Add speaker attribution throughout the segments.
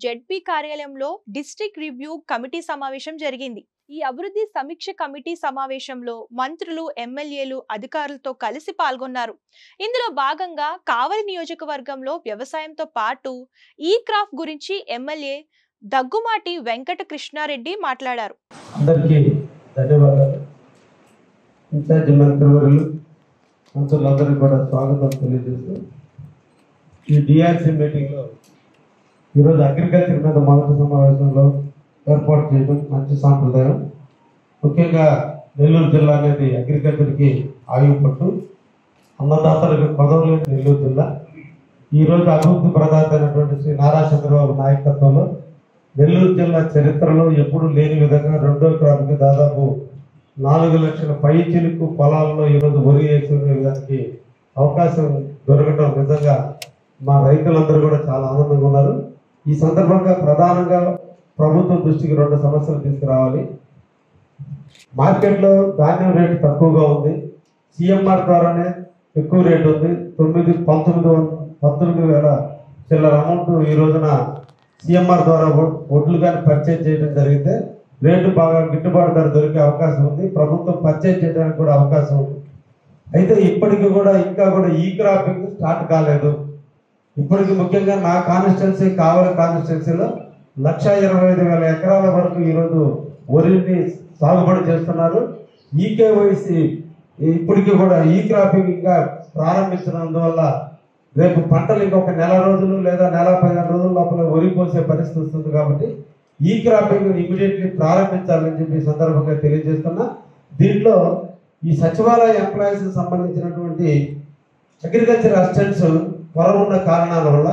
Speaker 1: ZP కార్యాలయంలో district review committee సమావేశం జరిగింది. ఈ అభివృద్ధి సమీక్ష కమిటీ సమావేశంలో మంత్రులు, ఎమ్మెల్యేలు, అధికారులతో కలిసి పాల్గొన్నారు. ఇందులో భాగంగా కావలి నియోజకవర్గంలో వ్యవసాయంతో పాటు ఈ క్రాప్ గురించి ఎమ్మెల్యే దగ్గుమాటి వెంకట కృష్ణారెడ్డి మాట్లాడారు.
Speaker 2: అందరికీ ధన్యవాదాలు. ఇన్ఛార్జి మంత్రివర్యులు, మంత్రులందరికీ కూడా స్వాగతం తెలియజేస్తూ ఈ డిఆర్సీ మీటింగ్లో ఈరోజు అగ్రికల్చర్ మీద మొదటి సమావేశంలో ఏర్పాటు చేయడం మంచి సాంప్రదాయం. ముఖ్యంగా నెల్లూరు జిల్లా అనేది అగ్రికల్చర్కి ఆయుపట్టు, అన్నదాతలకు పదవులు నెల్లూరు జిల్లా. ఈరోజు అభివృద్ధి ప్రదాత అయినటువంటి శ్రీ నారా చంద్రబాబు నాయకత్వంలో నెల్లూరు జిల్లా చరిత్రలో ఎప్పుడూ లేని విధంగా రెండో క్రాప్కి దాదాపు 4 లక్షల పైచిలుకు పొలాల్లో ఈరోజు వరి వేసేదానికి అవకాశం దొరకడం నిజంగా మా రైతులందరూ కూడా చాలా ఆనందంగా ఉన్నారు. ఈ సందర్భంగా ప్రధానంగా ప్రభుత్వం దృష్టికి 2 సమస్యలు తీసుకురావాలి. మార్కెట్లో ధాన్యం రేటు తక్కువగా ఉంది, సిఎంఆర్ ద్వారానే ఎక్కువ రేటు ఉంది. 19,000 చిల్లర అమౌంట్ ఈ రోజున సిఎంఆర్ ద్వారా వడ్లు కానీ పర్చేజ్ చేయడం జరిగితే రేటు బాగా గిట్టుబాటు ధర దొరికే అవకాశం ఉంది. ప్రభుత్వం పర్చేజ్ చేయడానికి కూడా అవకాశం ఉంది. అయితే ఇప్పటికీ కూడా ఇంకా కూడా ఈ క్రాపింగ్ స్టార్ట్ కాలేదు. ఇప్పటికి ముఖ్యంగా నా కాన్స్టిట్యున్సీ కావలి కాన్స్టిట్యున్సీలో 1,25,000 ఎకరాల వరకు ఈరోజు వరిని సాగుబడి చేస్తున్నారు. ఈకేవైసీ ఇప్పటికీ కూడా ఈ క్రాపింగ్ ఇంకా ప్రారంభించినందువల్ల రేపు పంటలు ఇంకొక నెల రోజులు లేదా నెల 15 రోజుల లోపల వరి కోసే పరిస్థితి వస్తుంది. కాబట్టి ఈ క్రాపింగ్ ఇమీడియట్లీ ప్రారంభించాలని చెప్పి సందర్భంగా తెలియజేస్తున్నా. దీంట్లో ఈ సచివాలయ ఎంప్లాయీస్ సంబంధించినటువంటి అగ్రికల్చర్ అసిస్టెంట్స్ కొరవ ఉన్న కారణాల వల్ల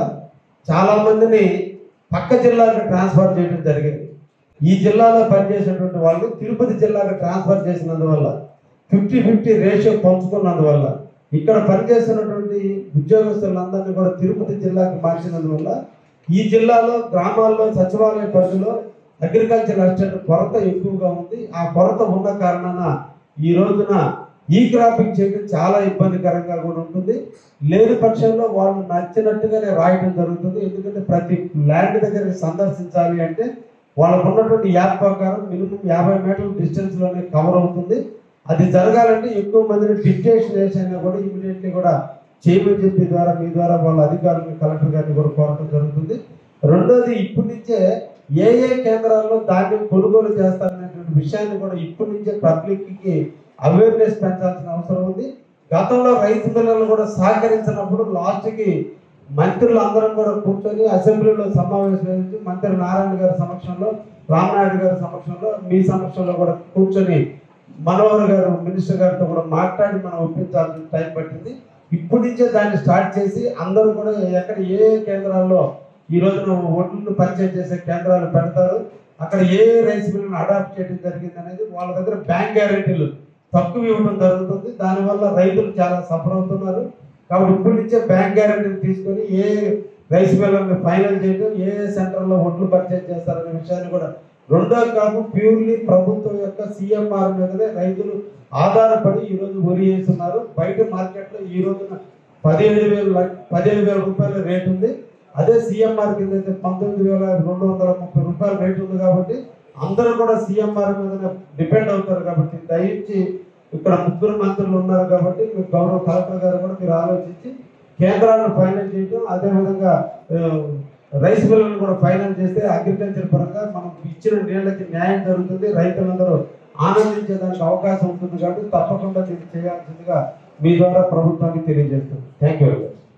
Speaker 2: చాలామందిని పక్క జిల్లాలకు ట్రాన్స్ఫర్ చేయడం జరిగింది. ఈ జిల్లాలో పనిచేసేటువంటి వాళ్ళు తిరుపతి జిల్లాకు ట్రాన్స్ఫర్ చేసినందువల్ల 50-50 రేషియో పంచుకున్నందువల్ల ఇక్కడ పనిచేస్తున్నటువంటి ఉద్యోగస్తులందరినీ కూడా తిరుపతి జిల్లాకు మార్చినందువల్ల ఈ జిల్లాలో గ్రామాల్లో సచివాలయ పరిధిలో అగ్రికల్చర్ అసిస్టెంట్ కొరత ఎక్కువగా ఉంది. ఆ కొరత ఉన్న కారణాన ఈ రోజున ఈ క్రాపింగ్ చేయడం చాలా ఇబ్బందికరంగా కూడా ఉంటుంది. లేని పక్షంలో వాళ్ళు నచ్చినట్టుగానే రాయడం జరుగుతుంది. ఎందుకంటే ప్రతి ల్యాండ్ దగ్గరికి సందర్శించాలి అంటే వాళ్ళకు ఉన్నటువంటి యాప్ ప్రకారం మినిమం 50 మీటర్ల డిస్టెన్స్లోనే కవర్ అవుతుంది. అది జరగాలంటే ఎక్కువ మందిని డిక్టేషన్ చేసినా కూడా ఇమీడియట్లీ కూడా చేయమని చెప్పి ద్వారా మీ ద్వారా వాళ్ళ అధికారులను కలెక్టర్ గారిని కూడా కోరడం జరుగుతుంది. రెండోది, ఇప్పటి నుంచే ఏ కేంద్రాల్లో ధాన్యం కొనుగోలు చేస్తారనేటువంటి విషయాన్ని కూడా ఇప్పటి నుంచే పబ్లిక్కి అవేర్నెస్ పెంచాల్సిన అవసరం ఉంది. గతంలో రైతు పిల్లలు కూడా సహకరించినప్పుడు లాస్ట్కి మంత్రులు అందరం కూడా కూర్చొని అసెంబ్లీలో సమావేశం మంత్రి నారాయణ గారి సమక్షంలో, రామనాయుడు గారి సమక్షంలో, మీ సమక్షంలో కూడా కూర్చొని మనోహర్ గారు మినిస్టర్ గారితో కూడా మాట్లాడి మనం ఒప్పించాల్సిన టైం పట్టింది. ఇప్పటి నుంచే దాన్ని స్టార్ట్ చేసి అందరూ కూడా ఎక్కడ ఏ కేంద్రాల్లో ఈ రోజున ఓట్లను పర్చేజ్ చేసే కేంద్రాలు పెడతారు, అక్కడ ఏ రైస్ మిల్లును అడాప్ట్ చేయడం జరిగింది అనేది వాళ్ళ దగ్గర బ్యాంక్ గ్యారెంటీలు తక్కువ ఇవ్వడం జరుగుతుంది. దానివల్ల రైతులు చాలా సఫర్ అవుతున్నారు. కాబట్టి ఇప్పటి నుంచే బ్యాంక్ గ్యారెంటీలు తీసుకొని ఏ రైస్ మిల్లుని ఫైనల్ చేయడం, ఏ సెంటర్లో ఒడ్లు పర్చేజ్ చేస్తారనే విషయాన్ని కూడా. రెండో కాదు, ప్యూర్లీ ప్రభుత్వం యొక్క సిఎంఆర్ మీదనే రైతులు ఆధారపడి ఈరోజు వరి వేస్తున్నారు. బయట మార్కెట్లో ఈ రోజున 17,000 రూపాయల రేటు ఉంది. అదే సిఎంఆర్ కింద అయితే 19,230 రూపాయల రేటు ఉంది. కాబట్టి అందరూ కూడా సిఎంఆర్ మీద డిపెండ్ అవుతారు. కాబట్టి దయచేసి ఇక్కడ 3 మంత్రులు ఉన్నారు కాబట్టి మీరు గౌరవ కలెక్టర్ గారు కూడా మీరు ఆలోచించి కేంద్రాలను ఫైనల్ చేయడం, అదేవిధంగా రైస్ మిల్లులను కూడా ఫైనల్ చేస్తే అగ్రికల్చర్ పరంగా మనం ఇచ్చిన నీళ్ళకి న్యాయం జరుగుతుంది, రైతులందరూ ఆనందించేదానికి అవకాశం ఉంటుంది. కాబట్టి తప్పకుండా దీన్ని చేయాల్సిందిగా మీ ద్వారా ప్రభుత్వానికి తెలియజేస్తుంది. Thank you very much.